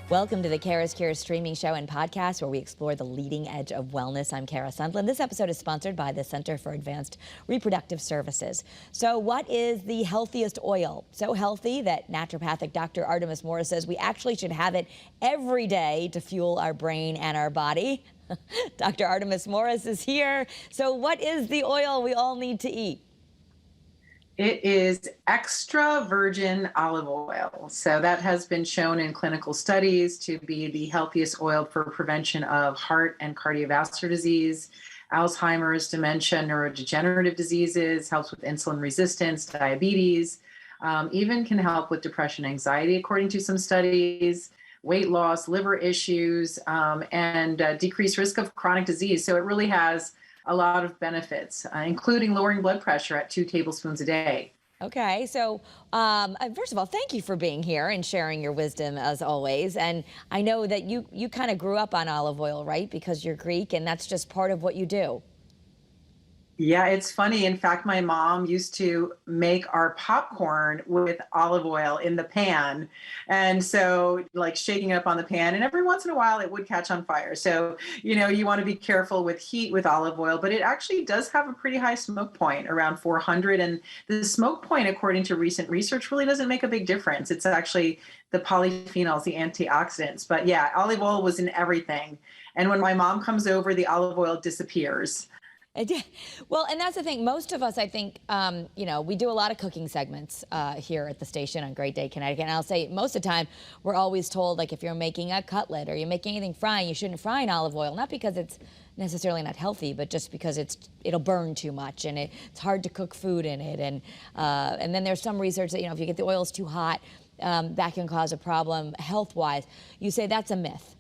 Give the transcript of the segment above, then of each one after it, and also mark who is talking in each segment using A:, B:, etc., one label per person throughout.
A: Welcome to the Kara's Cure streaming show and podcast where we explore the leading edge of wellness. I'm Kara Sundlun. This episode is sponsored by the Center for Advanced Reproductive Services. So what is the healthiest oil? So healthy that naturopathic Dr. Artemis Morris says we actually should have it every day to fuel our brain and our body. Dr. Artemis Morris is here. So what is the oil we all need to eat?
B: It is extra virgin olive oil. So that has been shown in clinical studies to be the healthiest oil for prevention of heart and cardiovascular disease, Alzheimer's, dementia, neurodegenerative diseases, helps with insulin resistance, diabetes, even can help with depression, anxiety, according to some studies, weight loss, liver issues, and decreased risk of chronic disease. So it really has a lot of benefits, including lowering blood pressure at 2 tablespoons a day.
A: Okay, so first of all, thank you for being here and sharing your wisdom as always. And I know that you kind of grew up on olive oil, right? Because you're Greek and that's just part of what you do.
B: Yeah, it's funny. In fact, my mom used to make our popcorn with olive oil in the pan. And so, like shaking it up on the pan, and every once in a while it would catch on fire. So, you want to be careful with heat with olive oil, but it actually does have a pretty high smoke point, around 400. And the smoke point, according to recent research, really doesn't make a big difference. It's actually the polyphenols, the antioxidants. But yeah, olive oil was in everything. And when my mom comes over, the olive oil disappears.
A: Well, and that's the thing. Most of us, I think, we do a lot of cooking segments here at the station on Great Day, Connecticut. And I'll say most of the time, we're always told, like, if you're making a cutlet or you're making anything frying, you shouldn't fry in olive oil. Not because it's necessarily not healthy, but just because it'll burn too much and it's hard to cook food in it. And then there's some research that, if you get the oils too hot, that can cause a problem health-wise. You say that's a myth.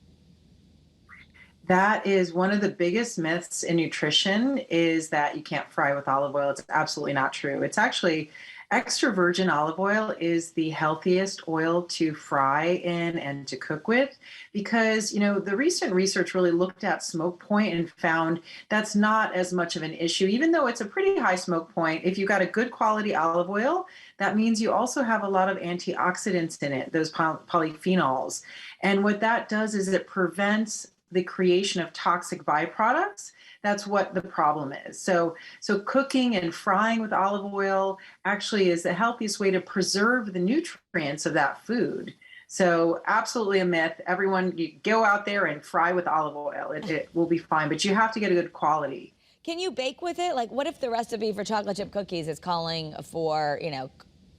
B: That is one of the biggest myths in nutrition, is that you can't fry with olive oil. It's absolutely not true. It's actually extra virgin olive oil is the healthiest oil to fry in and to cook with, because, the recent research really looked at smoke point and found that's not as much of an issue, even though it's a pretty high smoke point. If you've got a good quality olive oil, that means you also have a lot of antioxidants in it, those polyphenols. And what that does is it prevents the creation of toxic byproducts. That's what the problem is. So cooking and frying with olive oil actually is the healthiest way to preserve the nutrients of that food. So absolutely a myth. Everyone, you go out there and fry with olive oil. It will be fine, but you have to get a good quality.
A: Can you bake with it? Like, what if the recipe for chocolate chip cookies is calling for,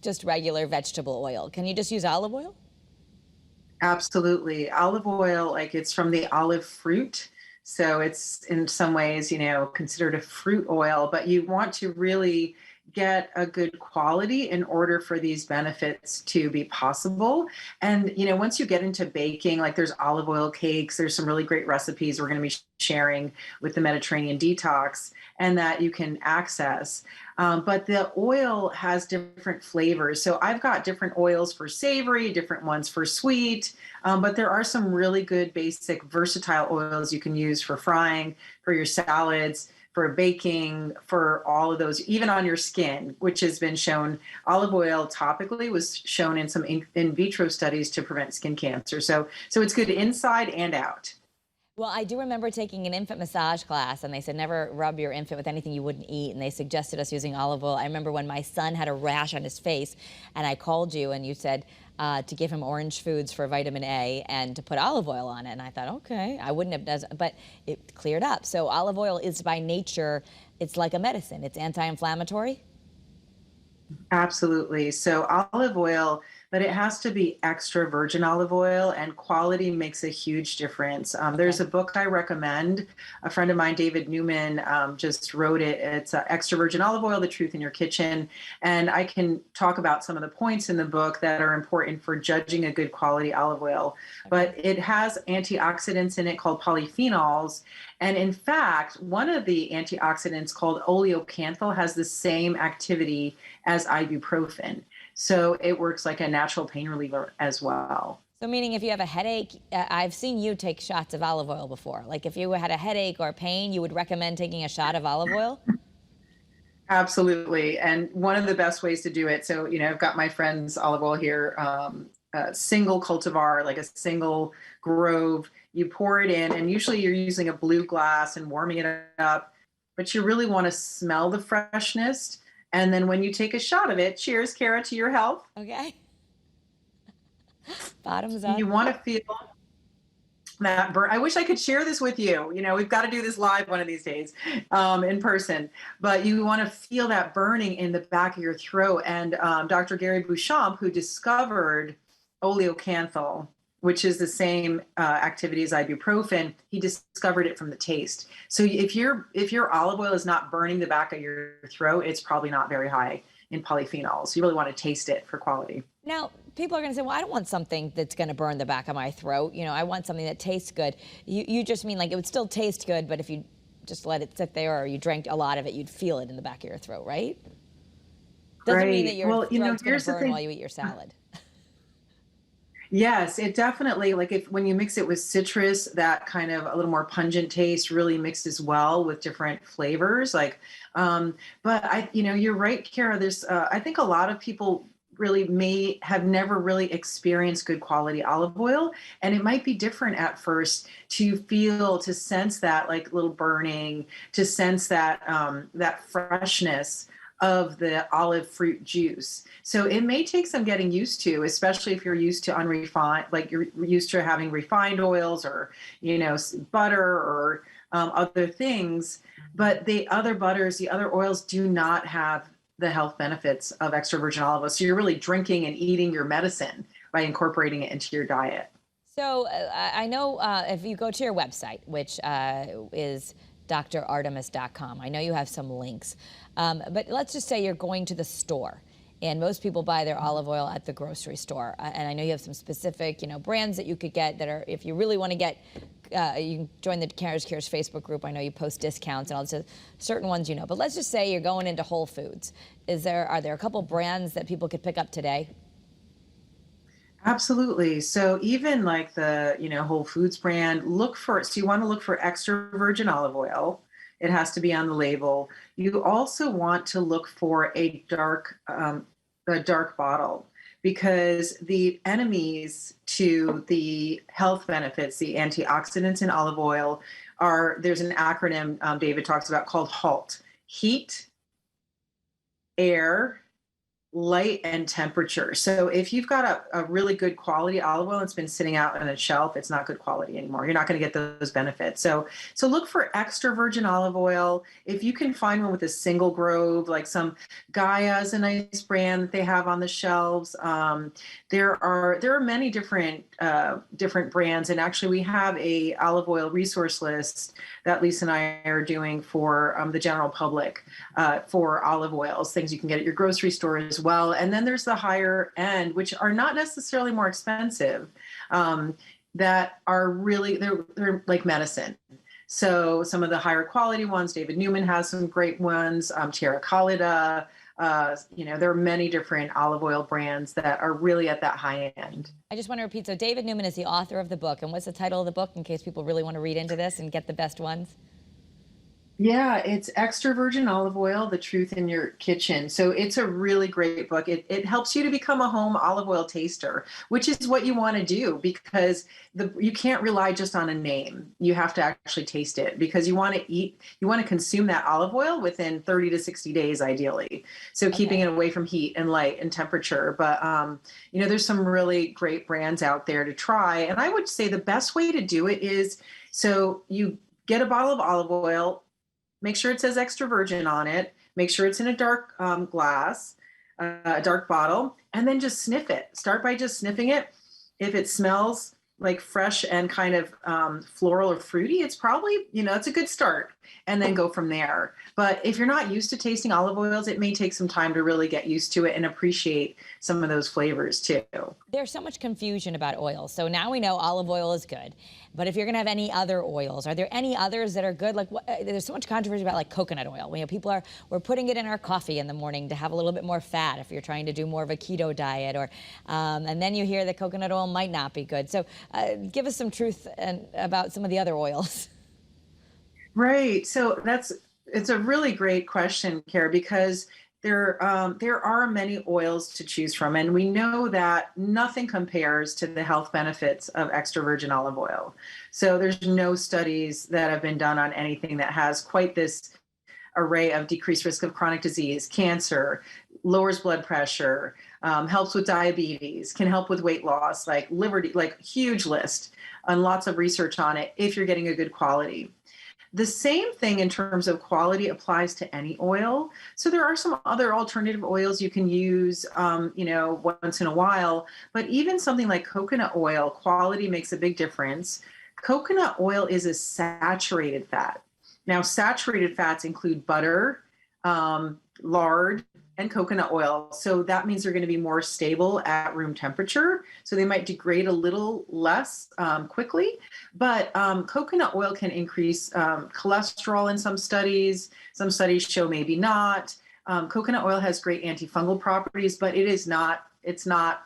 A: just regular vegetable oil? Can you just use olive oil?
B: Absolutely. Olive oil, like, it's from the olive fruit. So it's in some ways, considered a fruit oil, but you want to really get a good quality in order for these benefits to be possible. And, once you get into baking, like, there's olive oil cakes, there's some really great recipes we're going to be sharing with the Mediterranean Detox and that you can access. But the oil has different flavors. So I've got different oils for savory, different ones for sweet, but there are some really good basic versatile oils you can use for frying, for your salads, for baking, for all of those, even on your skin, which has been shown. Olive oil topically was shown in some in vitro studies to prevent skin cancer. So it's good inside and out.
A: Well, I do remember taking an infant massage class, and they said never rub your infant with anything you wouldn't eat, and they suggested us using olive oil. I remember when my son had a rash on his face, and I called you, and you said to give him orange foods for vitamin A and to put olive oil on it. And I thought, okay, I wouldn't have done, but it cleared up. So olive oil is by nature, it's like a medicine. It's anti-inflammatory.
B: Absolutely. So olive oil, but it has to be extra virgin olive oil, and quality makes a huge difference. There's a book I recommend. A friend of mine, David Newman, just wrote it. It's Extra Virgin Olive Oil, The Truth in Your Kitchen. And I can talk about some of the points in the book that are important for judging a good quality olive oil. But it has antioxidants in it called polyphenols. And in fact, one of the antioxidants called oleocanthal has the same activity as ibuprofen. So it works like a natural pain reliever as well.
A: So meaning if you have a headache, I've seen you take shots of olive oil before. Like if you had a headache or pain, you would recommend taking a shot of olive oil?
B: Absolutely. And one of the best ways to do it, so, I've got my friend's olive oil here single cultivar, like a single grove. You pour it in, and usually you're using a blue glass and warming it up, but you really want to smell the freshness. And then when you take a shot of it, cheers, Kara, to your health.
A: Okay. Bottoms up.
B: You want to feel that burn. I wish I could share this with you. You know, we've got to do this live one of these days, in person. But you want to feel that burning in the back of your throat. And Dr. Gary Beauchamp, who discovered oleocanthal, which is the same activity as ibuprofen, he discovered it from the taste. So if your olive oil is not burning the back of your throat, it's probably not very high in polyphenols. You really want to taste it for quality.
A: Now, people are going to say, well, I don't want something that's going to burn the back of my throat. You know, I want something that tastes good. You just mean like it would still taste good, but if you just let it sit there or you drank a lot of it, you'd feel it in the back of your throat, right? Doesn't mean that your throat's going to burn while you eat your salad.
B: Yes, it definitely, like when you mix it with citrus, that kind of a little more pungent taste really mixes well with different flavors. But you're right, Kara. There's, I think a lot of people really may have never really experienced good quality olive oil, and it might be different at first to sense that like little burning, to sense that that freshness of the olive fruit juice. So it may take some getting used to, especially if you're used to unrefined, like you're used to having refined oils or, butter or other things. But the other butters, the other oils do not have the health benefits of extra virgin olive oil. So you're really drinking and eating your medicine by incorporating it into your diet.
A: So I know if you go to your website, which is drartemis.com, I know you have some links. But let's just say you're going to the store, and most people buy their olive oil at the grocery store. And I know you have some specific, brands that you could get that are, if you really want to get, you can join the Kara's Cures Facebook group. I know you post discounts and all this, certain ones, But let's just say you're going into Whole Foods. Are there a couple brands that people could pick up today?
B: Absolutely. So even like the, Whole Foods brand, so you want to look for extra virgin olive oil. It has to be on the label. You also want to look for a dark bottle, because the enemies to the health benefits, the antioxidants in olive oil, there's an acronym David talks about called HALT: heat, air, light, and temperature. So if you've got a really good quality olive oil, it's been sitting out on a shelf, it's not good quality anymore. You're not going to get those benefits. So look for extra virgin olive oil. If you can find one with a single grove, like some Gaia is a nice brand that they have on the shelves. There are many different brands, and actually we have a olive oil resource list that Lisa and I are doing for the general public for olive oils, things you can get at your grocery store as well. And then there's the higher end, which are not necessarily more expensive, that are really, they're like medicine. So some of the higher quality ones, David Newman has some great ones, Terra Callida, there are many different olive oil brands that are really at that high end.
A: I just want to repeat, so David Newman is the author of the book. And what's the title of the book in case people really want to read into this and get the best ones?
B: Yeah, it's Extra Virgin Olive Oil, The Truth in Your Kitchen. So it's a really great book. It helps you to become a home olive oil taster, which is what you want to do, because you can't rely just on a name. You have to actually taste it, because you want to consume that olive oil within 30 to 60 days, ideally. So keeping it away from heat and light and temperature. But, there's some really great brands out there to try. And I would say the best way to do it is, so you get a bottle of olive oil, make sure it says extra virgin on it. Make sure it's in a dark glass, a dark bottle, and then just sniff it. Start by just sniffing it. If it smells like fresh and kind of floral or fruity, it's probably, it's a good start. And then go from there. But if you're not used to tasting olive oils, it may take some time to really get used to it and appreciate some of those flavors too.
A: There's so much confusion about oils. So now we know olive oil is good. But if you're going to have any other oils, are there any others that are good? Like, there's so much controversy about like coconut oil. We're putting it in our coffee in the morning to have a little bit more fat if you're trying to do more of a keto diet, or and then you hear that coconut oil might not be good. So give us some truth about some of the other oils.
B: Right. So it's a really great question, Kara, because There are many oils to choose from, and we know that nothing compares to the health benefits of extra virgin olive oil. So there's no studies that have been done on anything that has quite this array of decreased risk of chronic disease, cancer, lowers blood pressure, helps with diabetes, can help with weight loss, like liver, like huge list, and lots of research on it if you're getting a good quality. The same thing in terms of quality applies to any oil. So there are some other alternative oils you can use, once in a while. But even something like coconut oil, quality makes a big difference. Coconut oil is a saturated fat. Now, saturated fats include butter, lard, and coconut oil. So that means they're going to be more stable at room temperature. So they might degrade a little less quickly. But coconut oil can increase cholesterol in some studies. Some studies show maybe not. Coconut oil has great antifungal properties, but it's not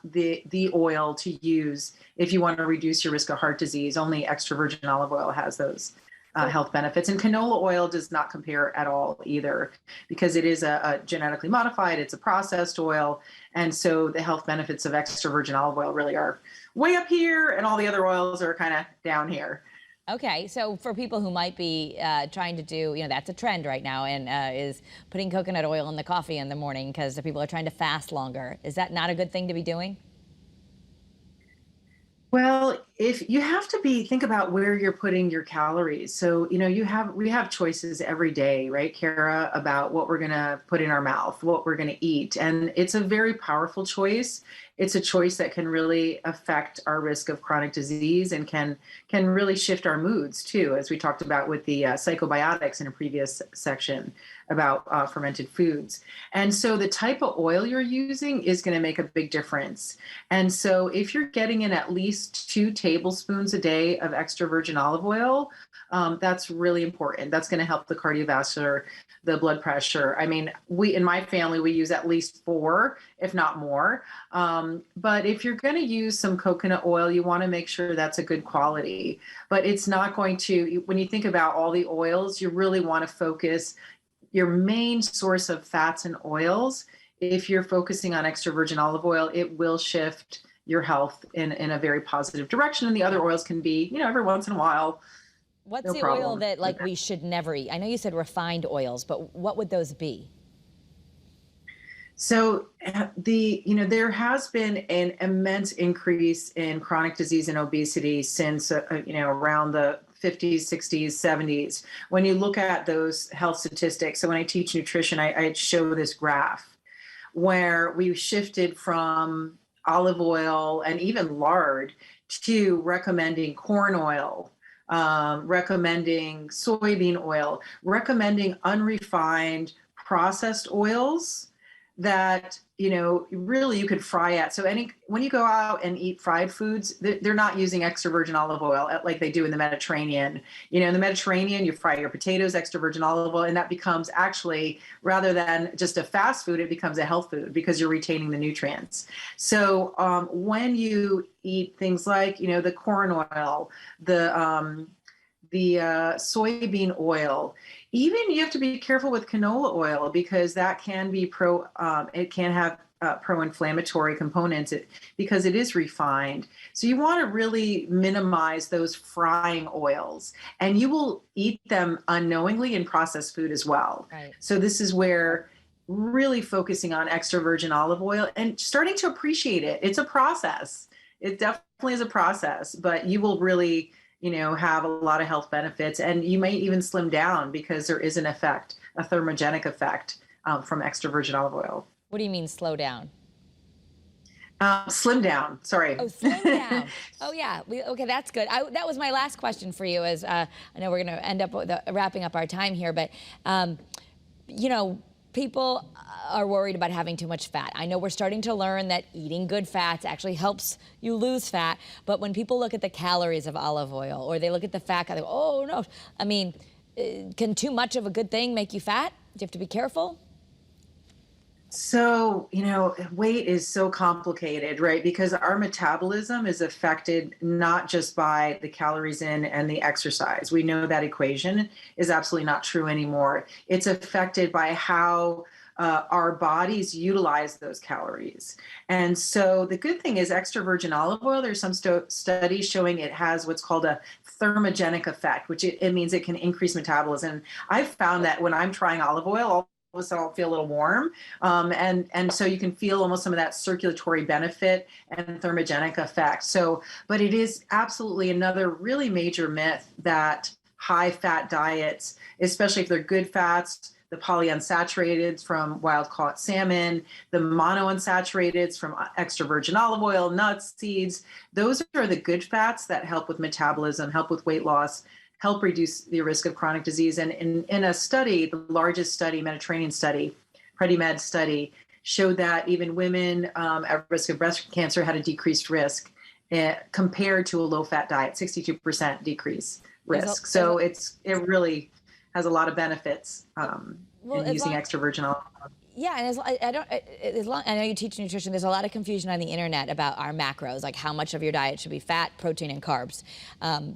B: the oil to use if you want to reduce your risk of heart disease. Only extra virgin olive oil has those health benefits. And canola oil does not compare at all either, because it is a genetically modified, it's a processed oil. And so the health benefits of extra virgin olive oil really are way up here, and all the other oils are kind of down here.
A: Okay, so for people who might be trying to do, that's a trend right now, and is putting coconut oil in the coffee in the morning because the people are trying to fast longer. Is that not a good thing to be doing?
B: Well, if you have to think about where you're putting your calories. So, we have choices every day, right, Kara, about what we're going to put in our mouth, what we're going to eat. And it's a very powerful choice. It's a choice that can really affect our risk of chronic disease and can really shift our moods too, as we talked about with the psychobiotics in a previous section about fermented foods. And so the type of oil you're using is going to make a big difference. And so if you're getting in at least 2 tablespoons a day of extra virgin olive oil, that's really important. That's going to help the cardiovascular, the blood pressure. I mean, in my family, we use at least 4, if not more. But if you're going to use some coconut oil, you want to make sure that's a good quality. But it's not going to, when you think about all the oils, you really want to focus your main source of fats and oils. If you're focusing on extra virgin olive oil, it will shift your health in a very positive direction. And the other oils can be, every once in a while.
A: What's
B: No
A: the
B: problem.
A: oil that we should never eat? I know you said refined oils, but what would those be?
B: So there has been an immense increase in chronic disease and obesity since around the 50s, 60s, 70s. When you look at those health statistics, so when I teach nutrition, I show this graph where we shifted from olive oil and even lard to recommending corn oil, recommending soybean oil, recommending unrefined processed oils that really you could fry at. So when you go out and eat fried foods, they're not using extra virgin olive oil like they do in the Mediterranean. In the Mediterranean, you fry your potatoes, extra virgin olive oil, and that becomes actually, rather than just a fast food, it becomes a health food because you're retaining the nutrients. So when you eat things like the corn oil, the soybean oil. Even you have to be careful with canola oil because that can be it can have pro-inflammatory components because it is refined. So you want to really minimize those frying oils, and you will eat them unknowingly in processed food as well.
A: Right.
B: So this is where really focusing on extra virgin olive oil and starting to appreciate it. It's a process. It definitely is a process, but you will really have a lot of health benefits, and you might even slim down because there is an effect, a thermogenic effect from extra virgin olive oil.
A: What do you mean slow down?
B: Slim down, sorry.
A: Oh, slim down. Oh, yeah. Okay, that's good. That was my last question for you is, I know we're going to end up wrapping up our time here, but, people are worried about having too much fat. I know we're starting to learn that eating good fats actually helps you lose fat, but when people look at the calories of olive oil or they look at the fat, they go, oh no. I mean, can too much of a good thing make you fat? Do you have to be careful?
B: So, weight is so complicated, right? Because our metabolism is affected not just by the calories in and the exercise. We know that equation is absolutely not true anymore. It's affected by how our bodies utilize those calories. And so the good thing is extra virgin olive oil, there's some studies showing it has what's called a thermogenic effect, which it means it can increase metabolism. I've found that when I'm trying olive oil, all of a sudden I'll feel a little warm. And so you can feel almost some of that circulatory benefit and thermogenic effect. So, but it is absolutely another really major myth that high fat diets, especially if they're good fats, the polyunsaturated from wild caught salmon, the monounsaturated from extra virgin olive oil, nuts, seeds. Those are the good fats that help with metabolism, help with weight loss, help reduce the risk of chronic disease. And in a study, the largest study, Mediterranean study, PREDIMED study, showed that even women at risk of breast cancer had a decreased risk compared to a low-fat diet, 62% decrece risk. So it really has a lot of benefits in using extra virgin olive oil.
A: Yeah, and I know you teach nutrition. There's a lot of confusion on the internet about our macros, like how much of your diet should be fat, protein, and carbs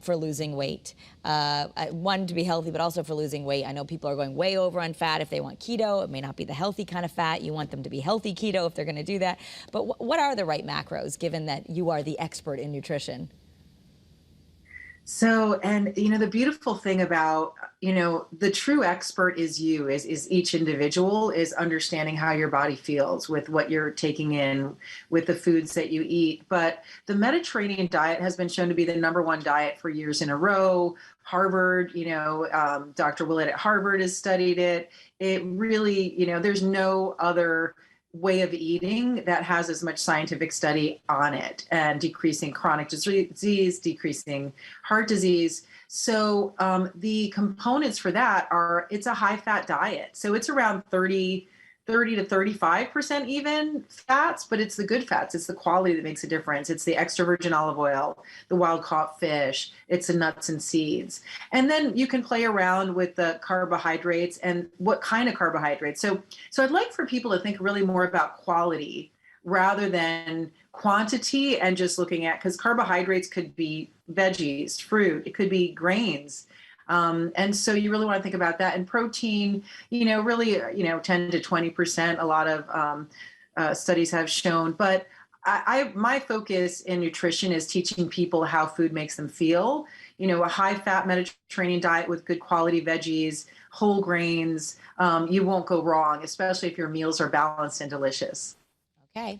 A: for losing weight. One, to be healthy, but also for losing weight. I know people are going way over on fat if they want keto. It may not be the healthy kind of fat. You want them to be healthy keto if they're going to do that. But what are the right macros, given that you are the expert in nutrition?
B: So, and the beautiful thing about, the true expert is you, is each individual is understanding how your body feels with what you're taking in, with the foods that you eat. But the Mediterranean diet has been shown to be the #1 diet for years in a row. Harvard, Dr. Willett at Harvard has studied it. It really, there's no other way of eating that has as much scientific study on it, and decreasing chronic disease, decreasing heart disease. So the components for that are, it's a high fat diet. So it's around 30 to 35% even fats, but it's the good fats. It's the quality that makes a difference. It's the extra virgin olive oil, the wild caught fish, it's the nuts and seeds. And then you can play around with the carbohydrates and what kind of carbohydrates. So I'd like for people to think really more about quality rather than quantity, and just looking at, because carbohydrates could be veggies, fruit, it could be grains. And so you really want to think about that. And protein, really, 10 to 20%, a lot of studies have shown. But my focus in nutrition is teaching people how food makes them feel. A high fat Mediterranean diet with good quality veggies, whole grains, you won't go wrong, especially if your meals are balanced and delicious.
A: Okay.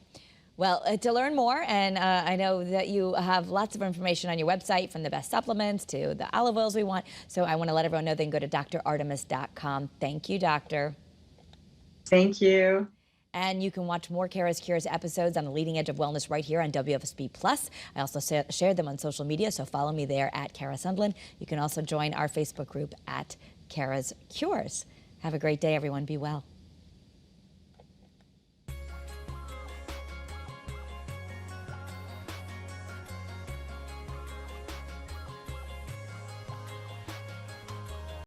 A: Well, to learn more, and I know that you have lots of information on your website, from the best supplements to the olive oils we want. So I want to let everyone know they can go to drartemis.com. Thank you, doctor.
B: Thank you.
A: And you can watch more Kara's Cures episodes on the leading edge of wellness right here on WFSB+. I also shared them on social media, so follow me there at Kara Sundlun. You can also join our Facebook group at Kara's Cures. Have a great day, everyone. Be well.